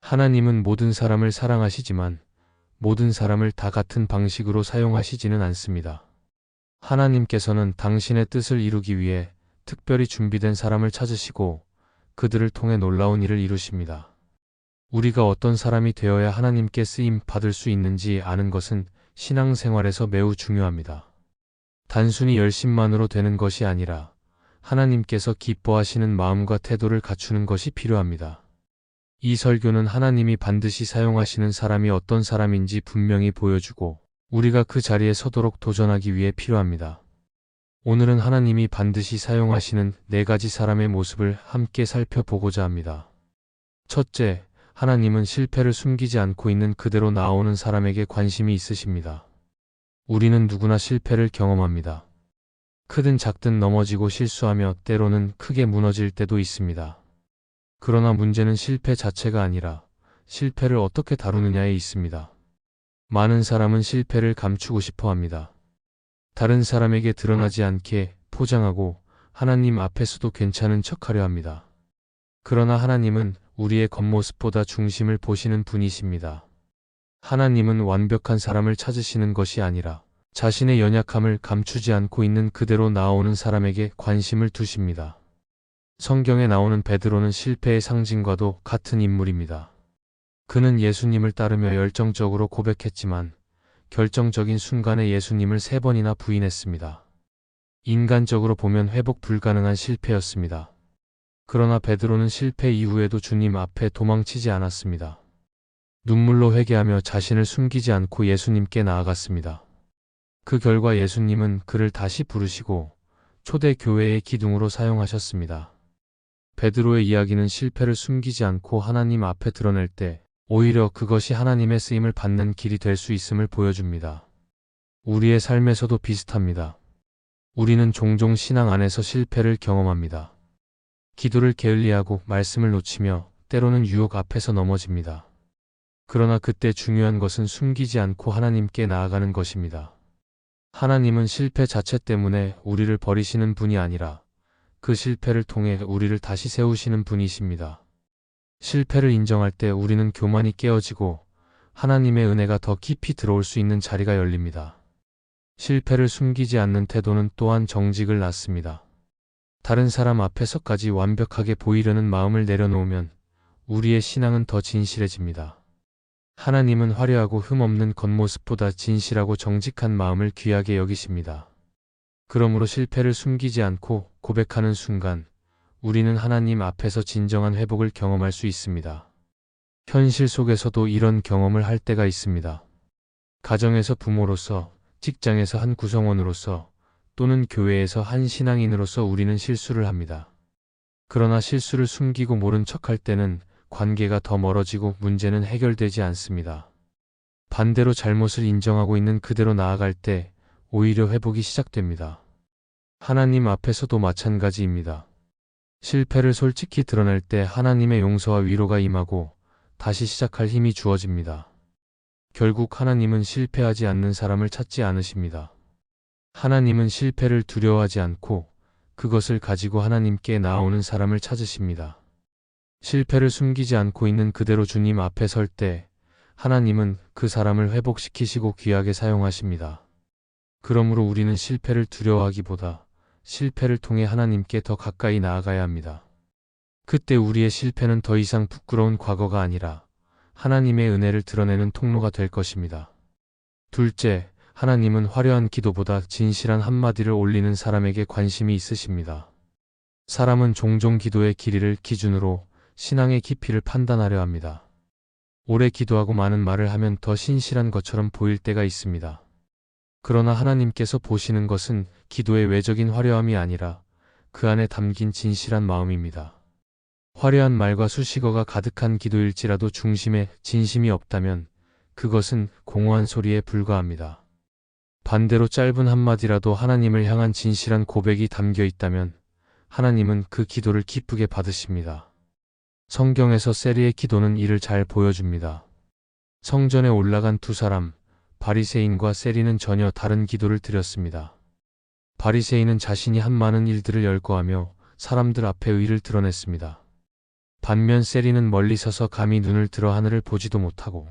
하나님은 모든 사람을 사랑하시지만 모든 사람을 다 같은 방식으로 사용하시지는 않습니다. 하나님께서는 당신의 뜻을 이루기 위해 특별히 준비된 사람을 찾으시고 그들을 통해 놀라운 일을 이루십니다. 우리가 어떤 사람이 되어야 하나님께 쓰임 받을 수 있는지 아는 것은 신앙생활에서 매우 중요합니다. 단순히 열심만으로 되는 것이 아니라 하나님께서 기뻐하시는 마음과 태도를 갖추는 것이 필요합니다. 이 설교는 하나님이 반드시 사용하시는 사람이 어떤 사람인지 분명히 보여주고 우리가 그 자리에 서도록 도전하기 위해 필요합니다. 오늘은 하나님이 반드시 사용하시는 4가지 사람의 모습을 함께 살펴보고자 합니다. 첫째, 하나님은 실패를 숨기지 않고 있는 그대로 나오는 사람에게 관심이 있으십니다. 우리는 누구나 실패를 경험합니다. 크든 작든 넘어지고 실수하며 때로는 크게 무너질 때도 있습니다. 그러나 문제는 실패 자체가 아니라 실패를 어떻게 다루느냐에 있습니다. 많은 사람은 실패를 감추고 싶어 합니다. 다른 사람에게 드러나지 않게 포장하고 하나님 앞에서도 괜찮은 척하려 합니다. 그러나 하나님은 우리의 겉모습보다 중심을 보시는 분이십니다. 하나님은 완벽한 사람을 찾으시는 것이 아니라 자신의 연약함을 감추지 않고 있는 그대로 나오는 사람에게 관심을 두십니다. 성경에 나오는 베드로는 실패의 상징과도 같은 인물입니다. 그는 예수님을 따르며 열정적으로 고백했지만 결정적인 순간에 예수님을 3번이나 부인했습니다. 인간적으로 보면 회복 불가능한 실패였습니다. 그러나 베드로는 실패 이후에도 주님 앞에 도망치지 않았습니다. 눈물로 회개하며 자신을 숨기지 않고 예수님께 나아갔습니다. 그 결과 예수님은 그를 다시 부르시고 초대 교회의 기둥으로 사용하셨습니다. 베드로의 이야기는 실패를 숨기지 않고 하나님 앞에 드러낼 때 오히려 그것이 하나님의 쓰임을 받는 길이 될 수 있음을 보여줍니다. 우리의 삶에서도 비슷합니다. 우리는 종종 신앙 안에서 실패를 경험합니다. 기도를 게을리하고 말씀을 놓치며 때로는 유혹 앞에서 넘어집니다. 그러나 그때 중요한 것은 숨기지 않고 하나님께 나아가는 것입니다. 하나님은 실패 자체 때문에 우리를 버리시는 분이 아니라 그 실패를 통해 우리를 다시 세우시는 분이십니다. 실패를 인정할 때 우리는 교만이 깨어지고 하나님의 은혜가 더 깊이 들어올 수 있는 자리가 열립니다. 실패를 숨기지 않는 태도는 또한 정직을 낳습니다. 다른 사람 앞에서까지 완벽하게 보이려는 마음을 내려놓으면 우리의 신앙은 더 진실해집니다. 하나님은 화려하고 흠없는 겉모습보다 진실하고 정직한 마음을 귀하게 여기십니다. 그러므로 실패를 숨기지 않고 고백하는 순간 우리는 하나님 앞에서 진정한 회복을 경험할 수 있습니다. 현실 속에서도 이런 경험을 할 때가 있습니다. 가정에서 부모로서, 직장에서 한 구성원으로서, 또는 교회에서 한 신앙인으로서 우리는 실수를 합니다. 그러나 실수를 숨기고 모른 척할 때는 관계가 더 멀어지고 문제는 해결되지 않습니다. 반대로 잘못을 인정하고 있는 그대로 나아갈 때 오히려 회복이 시작됩니다. 하나님 앞에서도 마찬가지입니다. 실패를 솔직히 드러낼 때 하나님의 용서와 위로가 임하고 다시 시작할 힘이 주어집니다. 결국 하나님은 실패하지 않는 사람을 찾지 않으십니다. 하나님은 실패를 두려워하지 않고 그것을 가지고 하나님께 나아오는 사람을 찾으십니다. 실패를 숨기지 않고 있는 그대로 주님 앞에 설 때 하나님은 그 사람을 회복시키시고 귀하게 사용하십니다. 그러므로 우리는 실패를 두려워하기보다 실패를 통해 하나님께 더 가까이 나아가야 합니다. 그때 우리의 실패는 더 이상 부끄러운 과거가 아니라 하나님의 은혜를 드러내는 통로가 될 것입니다. 둘째, 하나님은 화려한 기도보다 진실한 한마디를 올리는 사람에게 관심이 있으십니다. 사람은 종종 기도의 길이를 기준으로 신앙의 깊이를 판단하려 합니다. 오래 기도하고 많은 말을 하면 더 신실한 것처럼 보일 때가 있습니다. 그러나 하나님께서 보시는 것은 기도의 외적인 화려함이 아니라 그 안에 담긴 진실한 마음입니다. 화려한 말과 수식어가 가득한 기도일지라도 중심에 진심이 없다면 그것은 공허한 소리에 불과합니다. 반대로 짧은 한마디라도 하나님을 향한 진실한 고백이 담겨 있다면 하나님은 그 기도를 기쁘게 받으십니다. 성경에서 세리의 기도는 이를 잘 보여줍니다. 성전에 올라간 2사람, 바리새인과 세리는 전혀 다른 기도를 드렸습니다. 바리새인은 자신이 한 많은 일들을 열거하며 사람들 앞에 의를 드러냈습니다. 반면 세리는 멀리 서서 감히 눈을 들어 하늘을 보지도 못하고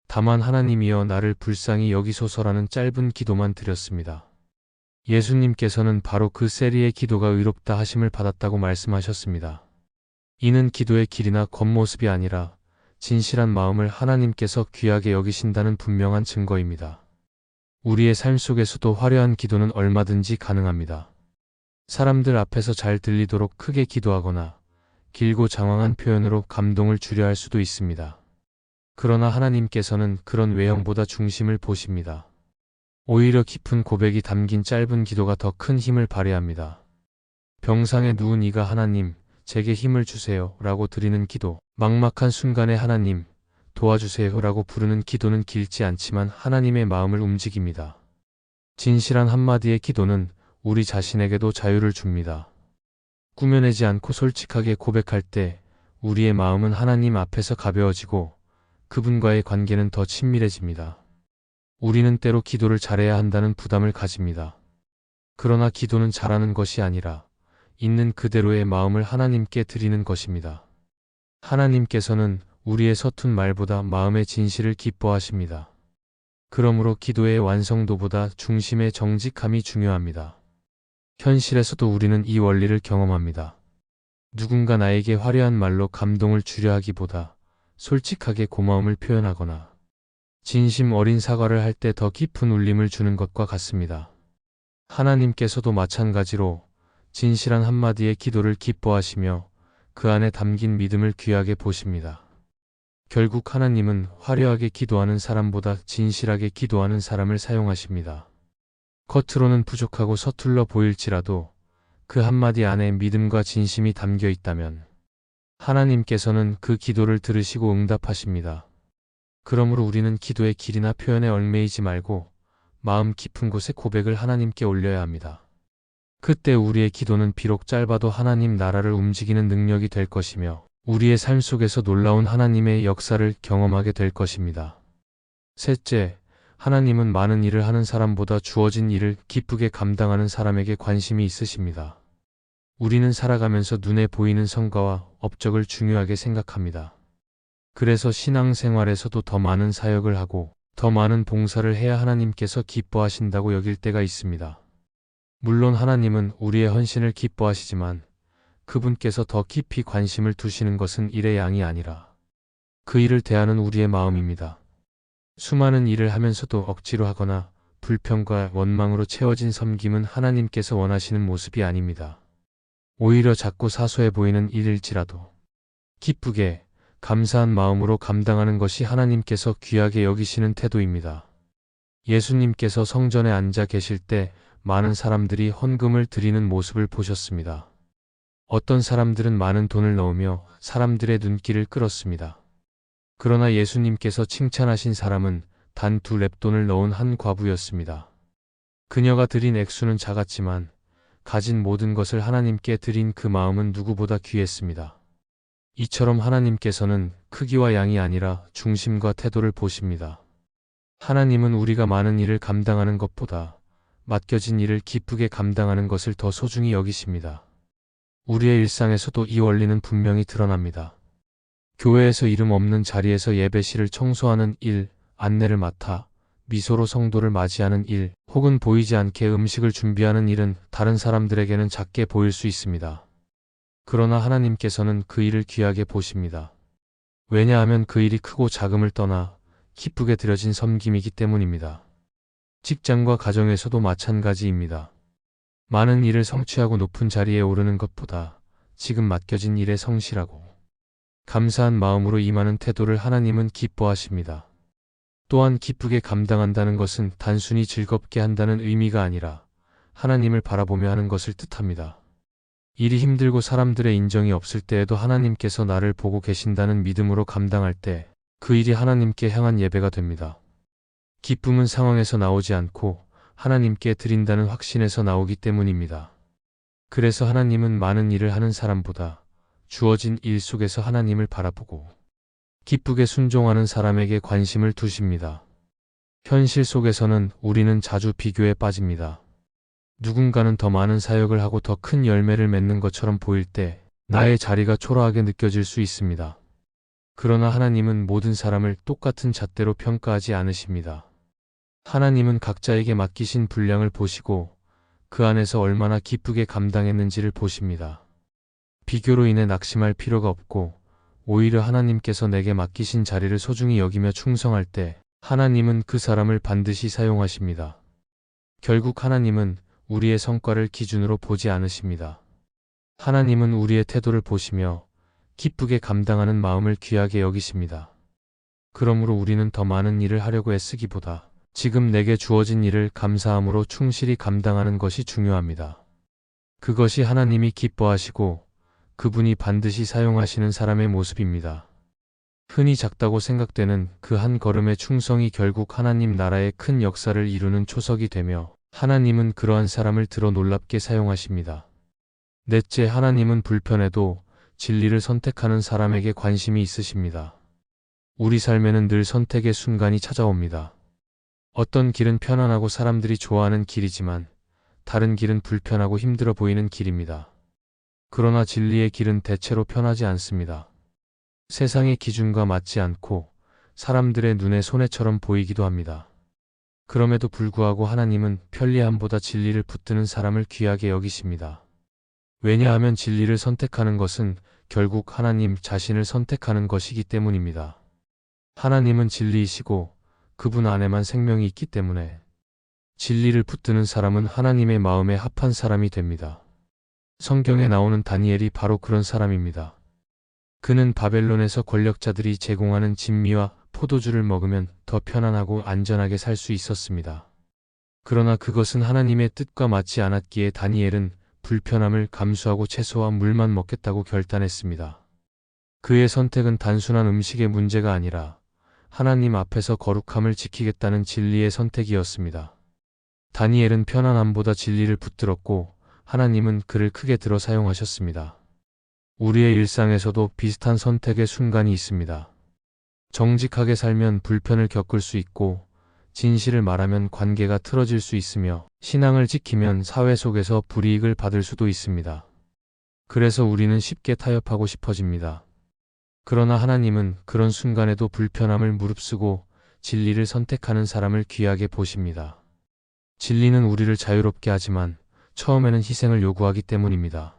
다만 하나님이여 나를 불쌍히 여기소서라는 짧은 기도만 드렸습니다. 예수님께서는 바로 그 세리의 기도가 의롭다 하심을 받았다고 말씀하셨습니다. 이는 기도의 길이나 겉모습이 아니라 진실한 마음을 하나님께서 귀하게 여기신다는 분명한 증거입니다. 우리의 삶 속에서도 화려한 기도는 얼마든지 가능합니다. 사람들 앞에서 잘 들리도록 크게 기도하거나 길고 장황한 표현으로 감동을 주려 할 수도 있습니다. 그러나 하나님께서는 그런 외형보다 중심을 보십니다. 오히려 깊은 고백이 담긴 짧은 기도가 더 큰 힘을 발휘합니다. 병상에 누운 이가 하나님, 제게 힘을 주세요 라고 드리는 기도, 막막한 순간에 하나님, 도와주세요 라고 부르는 기도는 길지 않지만 하나님의 마음을 움직입니다. 진실한 한마디의 기도는 우리 자신에게도 자유를 줍니다. 꾸며내지 않고 솔직하게 고백할 때 우리의 마음은 하나님 앞에서 가벼워지고 그분과의 관계는 더 친밀해집니다. 우리는 때로 기도를 잘해야 한다는 부담을 가집니다. 그러나 기도는 잘하는 것이 아니라 있는 그대로의 마음을 하나님께 드리는 것입니다. 하나님께서는 우리의 서툰 말보다 마음의 진실을 기뻐하십니다. 그러므로 기도의 완성도보다 중심의 정직함이 중요합니다. 현실에서도 우리는 이 원리를 경험합니다. 누군가 나에게 화려한 말로 감동을 주려 하기보다 솔직하게 고마움을 표현하거나 진심 어린 사과를 할 때 더 깊은 울림을 주는 것과 같습니다. 하나님께서도 마찬가지로 진실한 한마디의 기도를 기뻐하시며 그 안에 담긴 믿음을 귀하게 보십니다. 결국 하나님은 화려하게 기도하는 사람보다 진실하게 기도하는 사람을 사용하십니다. 겉으로는 부족하고 서툴러 보일지라도 그 한마디 안에 믿음과 진심이 담겨 있다면 하나님께서는 그 기도를 들으시고 응답하십니다. 그러므로 우리는 기도의 길이나 표현에 얽매이지 말고 마음 깊은 곳에 고백을 하나님께 올려야 합니다. 그때 우리의 기도는 비록 짧아도 하나님 나라를 움직이는 능력이 될 것이며 우리의 삶 속에서 놀라운 하나님의 역사를 경험하게 될 것입니다. 셋째, 하나님은 많은 일을 하는 사람보다 주어진 일을 기쁘게 감당하는 사람에게 관심이 있으십니다. 우리는 살아가면서 눈에 보이는 성과와 업적을 중요하게 생각합니다. 그래서 신앙생활에서도 더 많은 사역을 하고 더 많은 봉사를 해야 하나님께서 기뻐하신다고 여길 때가 있습니다. 물론 하나님은 우리의 헌신을 기뻐하시지만 그분께서 더 깊이 관심을 두시는 것은 일의 양이 아니라 그 일을 대하는 우리의 마음입니다. 수많은 일을 하면서도 억지로 하거나 불평과 원망으로 채워진 섬김은 하나님께서 원하시는 모습이 아닙니다. 오히려 작고 사소해 보이는 일일지라도 기쁘게 감사한 마음으로 감당하는 것이 하나님께서 귀하게 여기시는 태도입니다. 예수님께서 성전에 앉아 계실 때 많은 사람들이 헌금을 드리는 모습을 보셨습니다. 어떤 사람들은 많은 돈을 넣으며 사람들의 눈길을 끌었습니다. 그러나 예수님께서 칭찬하신 사람은 단 2렙돈을 넣은 한 과부였습니다. 그녀가 드린 액수는 작았지만 가진 모든 것을 하나님께 드린 그 마음은 누구보다 귀했습니다. 이처럼 하나님께서는 크기와 양이 아니라 중심과 태도를 보십니다. 하나님은 우리가 많은 일을 감당하는 것보다 맡겨진 일을 기쁘게 감당하는 것을 더 소중히 여기십니다. 우리의 일상에서도 이 원리는 분명히 드러납니다. 교회에서 이름 없는 자리에서 예배실을 청소하는 일, 안내를 맡아 미소로 성도를 맞이하는 일, 혹은 보이지 않게 음식을 준비하는 일은 다른 사람들에게는 작게 보일 수 있습니다. 그러나 하나님께서는 그 일을 귀하게 보십니다. 왜냐하면 그 일이 크고 작음을 떠나 기쁘게 드려진 섬김이기 때문입니다. 직장과 가정에서도 마찬가지입니다. 많은 일을 성취하고 높은 자리에 오르는 것보다 지금 맡겨진 일에 성실하고 감사한 마음으로 임하는 태도를 하나님은 기뻐하십니다. 또한 기쁘게 감당한다는 것은 단순히 즐겁게 한다는 의미가 아니라 하나님을 바라보며 하는 것을 뜻합니다. 일이 힘들고 사람들의 인정이 없을 때에도 하나님께서 나를 보고 계신다는 믿음으로 감당할 때 그 일이 하나님께 향한 예배가 됩니다. 기쁨은 상황에서 나오지 않고 하나님께 드린다는 확신에서 나오기 때문입니다. 그래서 하나님은 많은 일을 하는 사람보다 주어진 일 속에서 하나님을 바라보고 기쁘게 순종하는 사람에게 관심을 두십니다. 현실 속에서는 우리는 자주 비교에 빠집니다. 누군가는 더 많은 사역을 하고 더 큰 열매를 맺는 것처럼 보일 때 나의 자리가 초라하게 느껴질 수 있습니다. 그러나 하나님은 모든 사람을 똑같은 잣대로 평가하지 않으십니다. 하나님은 각자에게 맡기신 분량을 보시고 그 안에서 얼마나 기쁘게 감당했는지를 보십니다. 비교로 인해 낙심할 필요가 없고 오히려 하나님께서 내게 맡기신 자리를 소중히 여기며 충성할 때 하나님은 그 사람을 반드시 사용하십니다. 결국 하나님은 우리의 성과를 기준으로 보지 않으십니다. 하나님은 우리의 태도를 보시며 기쁘게 감당하는 마음을 귀하게 여기십니다. 그러므로 우리는 더 많은 일을 하려고 애쓰기보다 지금 내게 주어진 일을 감사함으로 충실히 감당하는 것이 중요합니다. 그것이 하나님이 기뻐하시고 그분이 반드시 사용하시는 사람의 모습입니다. 흔히 작다고 생각되는 그 한 걸음의 충성이 결국 하나님 나라의 큰 역사를 이루는 초석이 되며 하나님은 그러한 사람을 들어 놀랍게 사용하십니다. 넷째, 하나님은 불편해도 진리를 선택하는 사람에게 관심이 있으십니다. 우리 삶에는 늘 선택의 순간이 찾아옵니다. 어떤 길은 편안하고 사람들이 좋아하는 길이지만 다른 길은 불편하고 힘들어 보이는 길입니다. 그러나 진리의 길은 대체로 편하지 않습니다. 세상의 기준과 맞지 않고 사람들의 눈에 손해처럼 보이기도 합니다. 그럼에도 불구하고 하나님은 편리함보다 진리를 붙드는 사람을 귀하게 여기십니다. 왜냐하면 진리를 선택하는 것은 결국 하나님 자신을 선택하는 것이기 때문입니다. 하나님은 진리이시고 그분 안에만 생명이 있기 때문에 진리를 붙드는 사람은 하나님의 마음에 합한 사람이 됩니다. 성경에 나오는 다니엘이 바로 그런 사람입니다. 그는 바벨론에서 권력자들이 제공하는 진미와 포도주를 먹으면 더 편안하고 안전하게 살 수 있었습니다. 그러나 그것은 하나님의 뜻과 맞지 않았기에 다니엘은 불편함을 감수하고 채소와 물만 먹겠다고 결단했습니다. 그의 선택은 단순한 음식의 문제가 아니라 하나님 앞에서 거룩함을 지키겠다는 진리의 선택이었습니다. 다니엘은 편안함보다 진리를 붙들었고 하나님은 그를 크게 들어 사용하셨습니다. 우리의 일상에서도 비슷한 선택의 순간이 있습니다. 정직하게 살면 불편을 겪을 수 있고 진실을 말하면 관계가 틀어질 수 있으며 신앙을 지키면 사회 속에서 불이익을 받을 수도 있습니다. 그래서 우리는 쉽게 타협하고 싶어집니다. 그러나 하나님은 그런 순간에도 불편함을 무릅쓰고 진리를 선택하는 사람을 귀하게 보십니다. 진리는 우리를 자유롭게 하지만 처음에는 희생을 요구하기 때문입니다.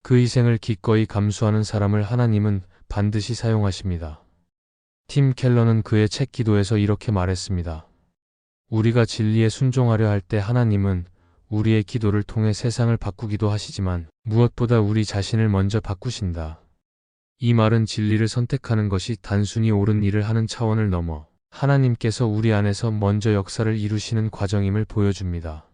그 희생을 기꺼이 감수하는 사람을 하나님은 반드시 사용하십니다. 팀 켈러는 그의 책 기도에서 이렇게 말했습니다. 우리가 진리에 순종하려 할 때 하나님은 우리의 기도를 통해 세상을 바꾸기도 하시지만 무엇보다 우리 자신을 먼저 바꾸신다. 이 말은 진리를 선택하는 것이 단순히 옳은 일을 하는 차원을 넘어 하나님께서 우리 안에서 먼저 역사를 이루시는 과정임을 보여줍니다.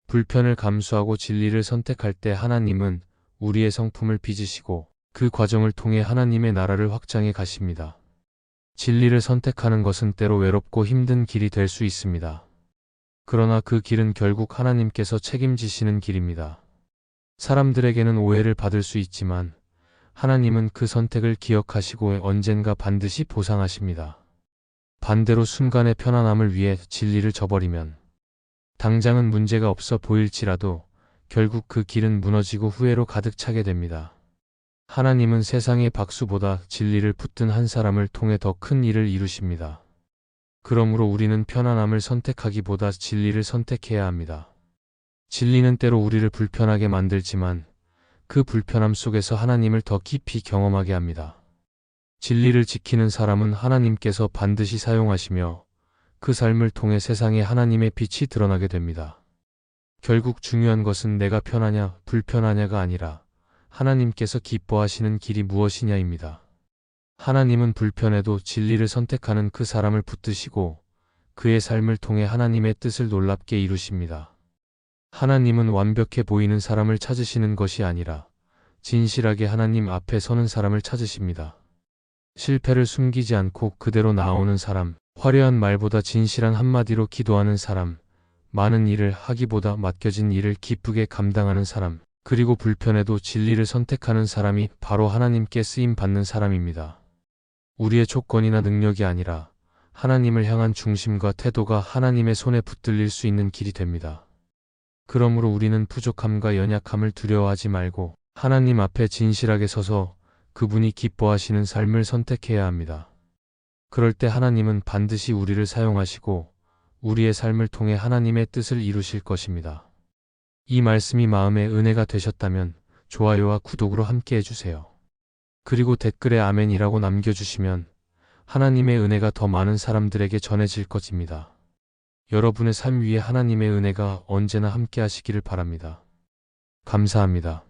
불편을 감수하고 진리를 선택할 때 하나님은 우리의 성품을 빚으시고 그 과정을 통해 하나님의 나라를 확장해 가십니다. 진리를 선택하는 것은 때로 외롭고 힘든 길이 될 수 있습니다. 그러나 그 길은 결국 하나님께서 책임지시는 길입니다. 사람들에게는 오해를 받을 수 있지만 하나님은 그 선택을 기억하시고 언젠가 반드시 보상하십니다. 반대로 순간의 편안함을 위해 진리를 저버리면 당장은 문제가 없어 보일지라도 결국 그 길은 무너지고 후회로 가득 차게 됩니다. 하나님은 세상의 박수보다 진리를 붙든 한 사람을 통해 더 큰 일을 이루십니다. 그러므로 우리는 편안함을 선택하기보다 진리를 선택해야 합니다. 진리는 때로 우리를 불편하게 만들지만 그 불편함 속에서 하나님을 더 깊이 경험하게 합니다. 진리를 지키는 사람은 하나님께서 반드시 사용하시며 그 삶을 통해 세상에 하나님의 빛이 드러나게 됩니다. 결국 중요한 것은 내가 편하냐 불편하냐가 아니라 하나님께서 기뻐하시는 길이 무엇이냐입니다. 하나님은 불편해도 진리를 선택하는 그 사람을 붙드시고 그의 삶을 통해 하나님의 뜻을 놀랍게 이루십니다. 하나님은 완벽해 보이는 사람을 찾으시는 것이 아니라 진실하게 하나님 앞에 서는 사람을 찾으십니다. 실패를 숨기지 않고 그대로 나오는 사람, 화려한 말보다 진실한 한마디로 기도하는 사람, 많은 일을 하기보다 맡겨진 일을 기쁘게 감당하는 사람, 그리고 불편해도 진리를 선택하는 사람이 바로 하나님께 쓰임 받는 사람입니다. 우리의 조건이나 능력이 아니라 하나님을 향한 중심과 태도가 하나님의 손에 붙들릴 수 있는 길이 됩니다. 그러므로 우리는 부족함과 연약함을 두려워하지 말고 하나님 앞에 진실하게 서서 그분이 기뻐하시는 삶을 선택해야 합니다. 그럴 때 하나님은 반드시 우리를 사용하시고 우리의 삶을 통해 하나님의 뜻을 이루실 것입니다. 이 말씀이 마음에 은혜가 되셨다면 좋아요와 구독으로 함께 해주세요. 그리고 댓글에 아멘이라고 남겨주시면 하나님의 은혜가 더 많은 사람들에게 전해질 것입니다. 여러분의 삶 위에 하나님의 은혜가 언제나 함께 하시기를 바랍니다. 감사합니다.